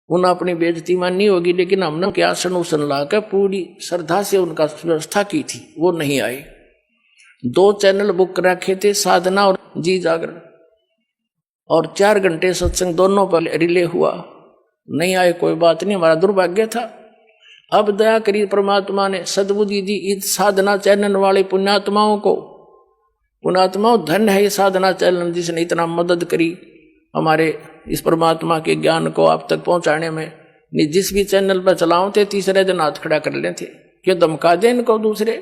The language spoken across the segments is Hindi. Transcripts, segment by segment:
उन्हें अपनी बेइज्जती माननी होगी, लेकिन हमने क्या आसन उसन ला कर पूरी श्रद्धा से उनका व्यवस्था की थी, वो नहीं आए। 2 चैनल बुक रखे थे, साधना और जी जागरण, और 4 घंटे सत्संग दोनों पर रिले हुआ। नहीं आए कोई बात नहीं, हमारा दुर्भाग्य था। अब दया करी परमात्मा ने, सद्बुद्धि दी इस साधना चैनल वाले पुण्यात्माओं को। पुण्यात्माओं, धन है ये साधना चैनल जिसने इतना मदद करी हमारे इस परमात्मा के ज्ञान को आप तक पहुंचाने में। जिस भी चैनल पर चलाओ थे, तीसरे दिन हाथ खड़ा कर लेते, क्यों धमका दे इनको दूसरे,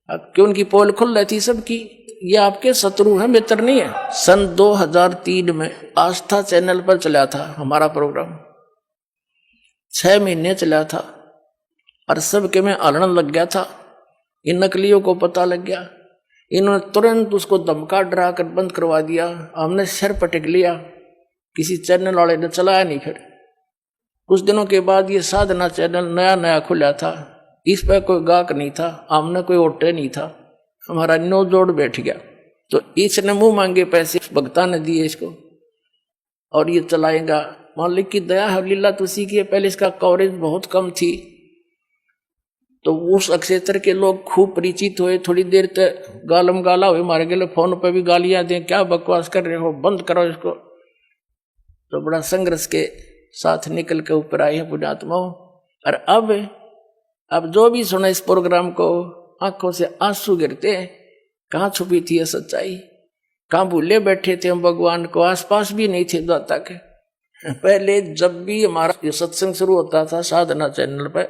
क्यों उनकी पोल खुल रही थी सबकी। ये आपके शत्रु हैं, मित्र नहीं है। सन 2003 में आस्था चैनल पर चला था हमारा प्रोग्राम, 6 महीने चला था, और सबके में आलण लग गया था। इन नकलियों को पता लग गया, इन्होंने तुरंत उसको धमका डरा कर बंद करवा दिया। हमने सिर पटक लिया, किसी चैनल वाले ने चलाया नहीं। फिर कुछ दिनों के बाद ये साधना चैनल नया नया खुला था, इस पर कोई गाहक नहीं था, हमने कोई ऑर्डर नहीं था, हमारा नो जोड़ बैठ गया। तो इसने मुंह मांगे पैसे भक्ता ने दिए इसको, और ये चलाएगा। मालिक की दया है, लीला तुसी की। पहले इसका कवरेज बहुत कम थी, तो उस क्षेत्र के लोग खूब परिचित हुए। थोड़ी देर तक गालम गाला हुए, मारे गए फोन पे भी गालियां दें, क्या बकवास कर रहे हो, बंद करो इसको। तो बड़ा संघर्ष के साथ निकल के ऊपर आए हैं पुण्यात्माओं। और अब जो भी सुना इस प्रोग्राम को, आंखों से आंसू गिरते हैं। कहाँ छुपी थी ये सच्चाई, कहाँ भूले बैठे थे हम भगवान को, आसपास भी नहीं थे दाता के। पहले जब भी हमारा ये सत्संग शुरू होता था साधना चैनल पर,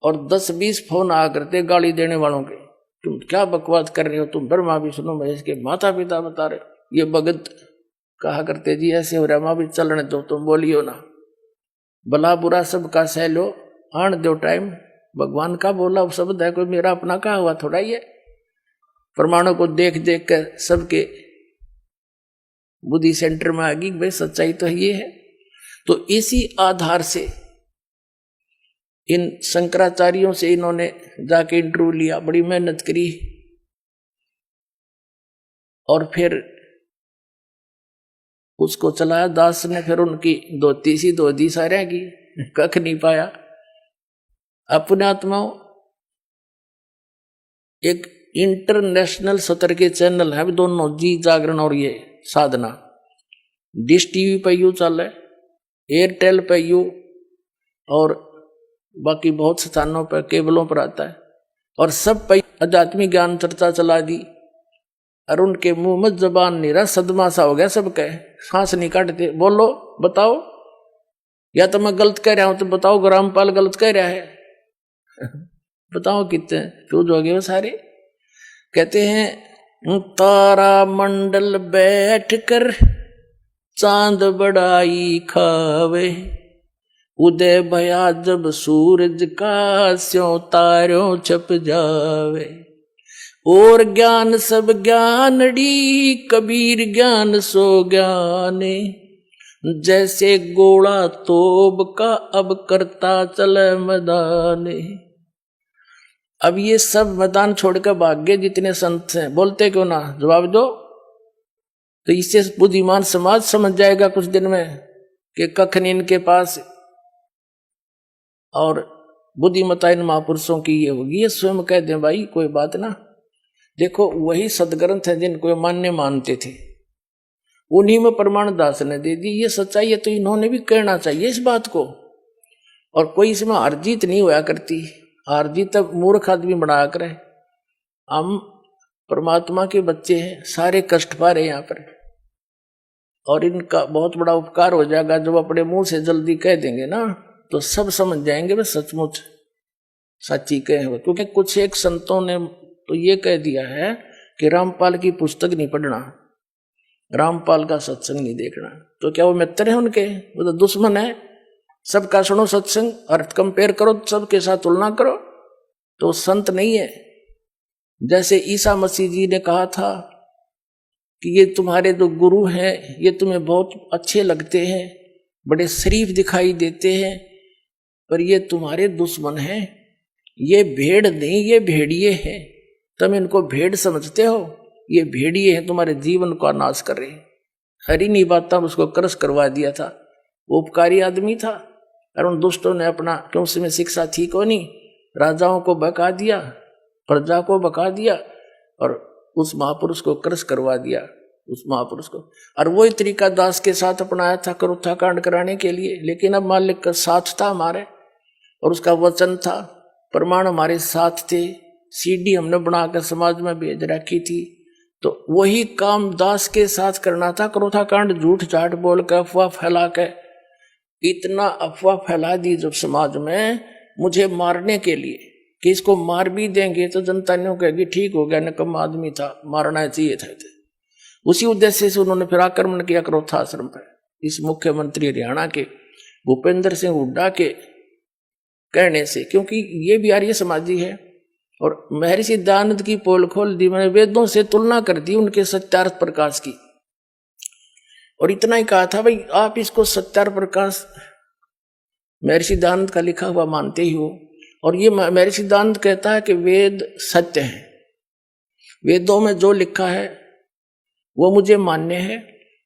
और 10-20 फोन आ करते गाली देने वालों के, तुम क्या बकवास कर रहे हो, तुम ब्रह्मा विष्णु महेश के माता पिता बता रहे हो। ये भगत कहा करते, जी ऐसे हो रहा, माँ भी चलने दो, तुम बोलियो ना, भला बुरा सबका सह लो, आन दो टाइम। भगवान का बोला शब्द है, कोई मेरा अपना कहा हुआ थोड़ा। ये प्रमाणों को देख देख कर सबके बुद्धि सेंटर में आ गई, भाई सच्चाई तो ये है। तो इसी आधार से इन शंकराचार्यों से इन्होंने जाके इंटरव्यू लिया, बड़ी मेहनत करी, और फिर उसको चलाया दास ने। फिर उनकी धोती सी धोती सारे की कख नहीं पाया। अपने आत्माओं, एक इंटरनेशनल स्तर के चैनल है दोनों, जी जागरण और ये साधना। डिश टीवी पे यू चल है, एयरटेल पे यू, और बाकी बहुत स्थानों पर केबलों पर आता है। और सब पे आध्यात्मिक ज्ञान चर्चा चला दी, और उनके मुंह में जबान नहीं रहा, सदमा सा हो गया सबके, सांस नहीं काटते। बोलो बताओ, या तो मैं गलत कह रहा हूं तो बताओ, ग्रामपाल गलत कह रहा है बताओ कितने फ्यूज हो गए वो सारे। कहते हैं तारा मंडल बैठ कर चांद बड़ाई खावे, उदय भया जब सूरज का स्यों तारों छप जावे। और ज्ञान सब ज्ञानड़ी, कबीर ज्ञान सो ज्ञाने, जैसे गोला तोब का अब करता चले मैदाने। अब ये सब मैदान छोड़कर भाग गए जितने संत हैं, बोलते क्यों ना, जवाब दो। तो इससे बुद्धिमान समाज समझ जाएगा कुछ दिन में कि कख नहीं इनके पास, और बुद्धिमता इन महापुरुषों की ये होगी। ये स्वयं कह दें भाई कोई बात ना। देखो वही सदग्रंथ है जिनको मान्य मानते थे, उन्हीं में प्रमाण दास ने दे दी। ये सच्चाई है तो इन्होंने भी कहना चाहिए इस बात को। और कोई इसमें हार जीत नहीं होया करती, हार जीत तब मूर्ख आदमी बनाया करे। हम परमात्मा के बच्चे हैं, सारे कष्ट पा रहे यहाँ पर, और इनका बहुत बड़ा उपकार हो जाएगा जब अपने मुंह से जल्दी कह देंगे ना, तो सब समझ जाएंगे वे सचमुच सच्ची कहे हुए। क्योंकि कुछ एक संतों ने तो ये कह दिया है कि रामपाल की पुस्तक नहीं पढ़ना, रामपाल का सत्संग नहीं देखना। तो क्या वो मित्र है उनके? वो तो दुश्मन है। सबका सुनो सत्संग और कंपेयर करो, सबके साथ तुलना करो, तो संत नहीं है। जैसे ईसा मसीह जी ने कहा था कि ये तुम्हारे जो गुरु हैं ये तुम्हें बहुत अच्छे लगते हैं, बड़े शरीफ दिखाई देते हैं, पर ये तुम्हारे दुश्मन हैं। ये भेड़ नहीं, ये भेड़िए हैं। तुम इनको भेड़ समझते हो, ये भेड़िए हैं, तुम्हारे जीवन का नाश कर रहे हैं। हरी नहीं बात था, उसको क्रश करवा दिया था। वो उपकारी आदमी था। और उन दुष्टों ने अपना, क्यों उसमें शिक्षा थी को नहीं, राजाओं को बका दिया, प्रजा को बका दिया और उस महापुरुष को क्रश करवा दिया, उस महापुरुष को। और वही तरीका दास के साथ अपनाया था करूथा कांड कराने के लिए। लेकिन अब मालिक का साथ था हमारे और उसका वचन था, प्रमाण हमारे साथ थे, सीडी हमने बनाकर समाज में भेज रखी थी। तो वही काम दास के साथ करना था। करूथा कांड झूठ झाट बोल कर, अफवाह फैला के, इतना अफवाह फैला दी जब समाज में मुझे मारने के लिए कि इसको मार भी देंगे तो जनता नहीं कहेगी ठीक हो गया, निकम्मा आदमी था, मारना चाहिए था। उसी उद्देश्य से उन्होंने फिर आक्रमण किया करूथा आश्रम पर। इस मुख्यमंत्री हरियाणा के भूपेंद्र सिंह हुड्डा के कहने से, क्योंकि ये भी आर्य समाजी है। और महर्षि दयानंद की पोल खोल दी, मैंने वेदों से तुलना कर दी उनके सत्यार्थ प्रकाश की, और इतना ही कहा था भाई आप इसको सत्यार्थ प्रकाश महर्षि दयानंद का लिखा हुआ मानते ही हो। और ये महर्षि दयानंद कहता है कि वेद सत्य है, वेदों में जो लिखा है वो मुझे मान्य है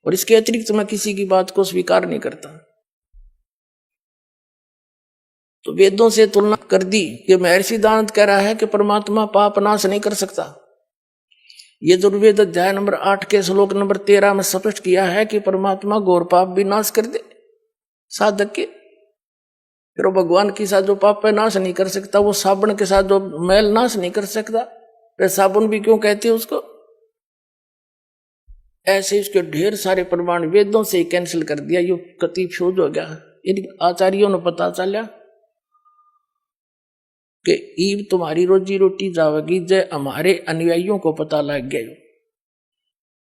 और इसके अतिरिक्त मैं किसी की बात को स्वीकार नहीं करता। तो वेदों से तुलना कर दी कि महर्षि दयानंद कह रहा है कि परमात्मा पाप नाश नहीं कर सकता। ये दुर्वेद अध्याय नंबर 8 के श्लोक नंबर 13 में स्पष्ट किया है कि परमात्मा घोर पाप भी नाश कर दे साधक के। फिर भगवान के साथ जो पाप है नाश नहीं कर सकता, वो साबुन के साथ जो मैल नाश नहीं कर सकता, फिर साबुन भी क्यों कहते हैं उसको। ऐसे इसके ढेर सारे प्रमाण वेदों से ही कैंसिल कर दिया। ये कति फ्यूज हो गया। इन आचार्यों ने पता चला कि ईब तुम्हारी रोजी रोटी जावेगी, जय हमारे अनुयायियों को पता लग गया।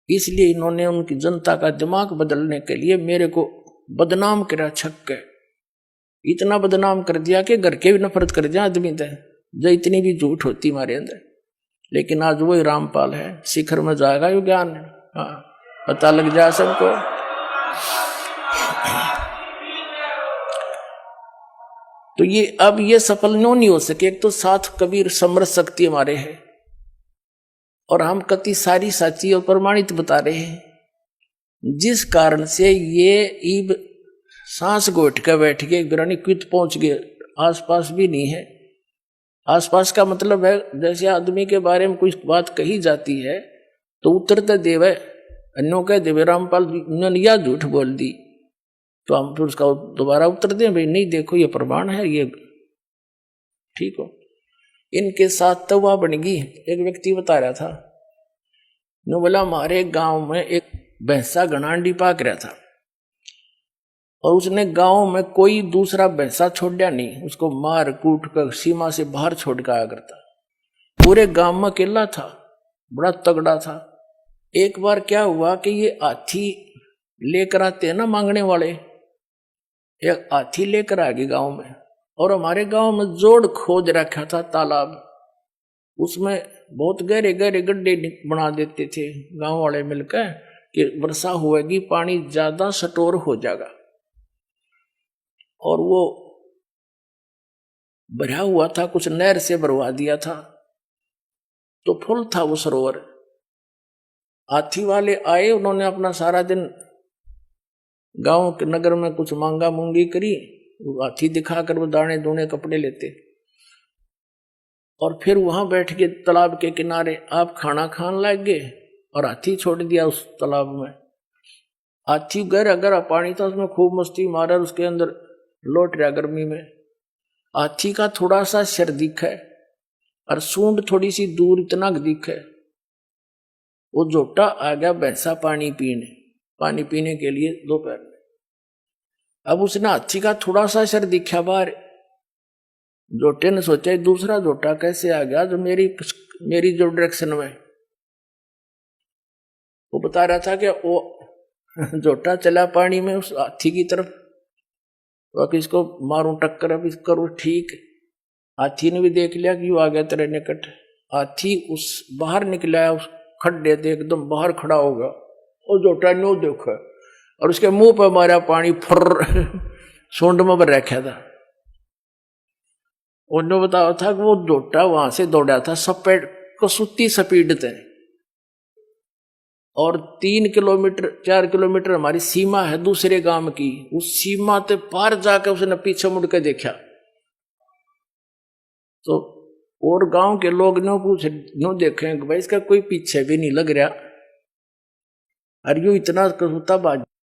इसलिए इन्होंने उनकी जनता का दिमाग बदलने के लिए मेरे को बदनाम करा, छक के इतना बदनाम कर दिया कि घर के भी नफरत कर दिया आदमी थे, जो इतनी भी झूठ होती हमारे अंदर। लेकिन आज वही रामपाल है, शिखर में जाएगा यो ज्ञान। हाँ, पता लग जाए सबको। तो ये अब ये सफल नहीं हो सके। एक तो साथ कबीर समरस शक्ति हमारे है और हम कति सारी साची और प्रमाणित बता रहे हैं, जिस कारण से ये ईब सांस घोट कर बैठ गए, बिरानी क्वित पहुंच गए, आसपास भी नहीं है। आसपास का मतलब है जैसे आदमी के बारे में कोई बात कही जाती है तो उत्तरते देवे अन्यों कह देवे रामपाल ने या झूठ बोल दी, तो हम फिर उसका दोबारा उत्तर दें भाई नहीं देखो ये प्रमाण है, ये ठीक हो। इनके साथ तो वह बन गई। एक व्यक्ति बता रहा था, ने बोला हमारे गांव में एक भैंसा घनांडी पाक रहा था और उसने गांव में कोई दूसरा भैंसा छोड़ा नहीं, उसको मार कूट कर सीमा से बाहर छोड़ के आया करता। पूरे गांव में अकेला था, बड़ा तगड़ा था। एक बार क्या हुआ कि ये हाथी लेकर आते हैं ना मांगने वाले, एक हाथी लेकर आ गए गांव में। और हमारे गांव में जोड़ खोद रखा था तालाब, उसमें बहुत गहरे गहरे गड्ढे बना देते थे गांव वाले मिलकर कि वर्षा होएगी पानी ज्यादा स्टोर हो जाएगा। और वो भरा हुआ था, कुछ नहर से भरवा दिया था, तो फुल था वो सरोवर। हाथी वाले आए, उन्होंने अपना सारा दिन गांव के नगर में कुछ मांगा मूंगी करी, हाथी दिखाकर वो दाने दूने कपड़े लेते और फिर वहां बैठ के तालाब के किनारे आप खाना खान लग गए और हाथी छोड़ दिया उस तालाब में। हाथी गहरा गहरा पानी था, उसमें खूब मस्ती मारा, उसके अंदर लौट रहा गर्मी में। हाथी का थोड़ा सा सिर दिख है और सूंड थोड़ी सी दूर इतना दिख है। वो जोटा आ गया भैंसा पानी पीने के लिए दोपहर में। अब उसने हाथी का थोड़ा सा सिर दिखा बाहर, जोटे ने सोचा दूसरा जोटा कैसे आ गया जो मेरी जो डायरेक्शन में। वो बता रहा था कि वो जोटा चला पानी में उस हाथी की तरफ, तो किसको मारूं टक्कर, अब इस करूं ठीक। हाथी ने भी देख लिया कि वो आ गया तेरे निकट। हाथी उस बाहर निकला, उस खड्डे से एकदम बाहर खड़ा होगा और जोटा नो देखा और उसके मुंह पर मारा पानी, फुर्र सूंड में भर रखा था। उन्होंने बताया था कि वो जोटा वहां से दौड़ा था सपेट को सुती स्पीड से और 3 किलोमीटर 4 किलोमीटर हमारी सीमा है दूसरे गांव की। उस सीमा ते पार जाकर उसने पीछे मुड़ के देखा तो और गांव के लोग नो पूछे नो देखे कि भाई इसका कोई पीछे भी नहीं लग रहा। और यू इतना होता बाज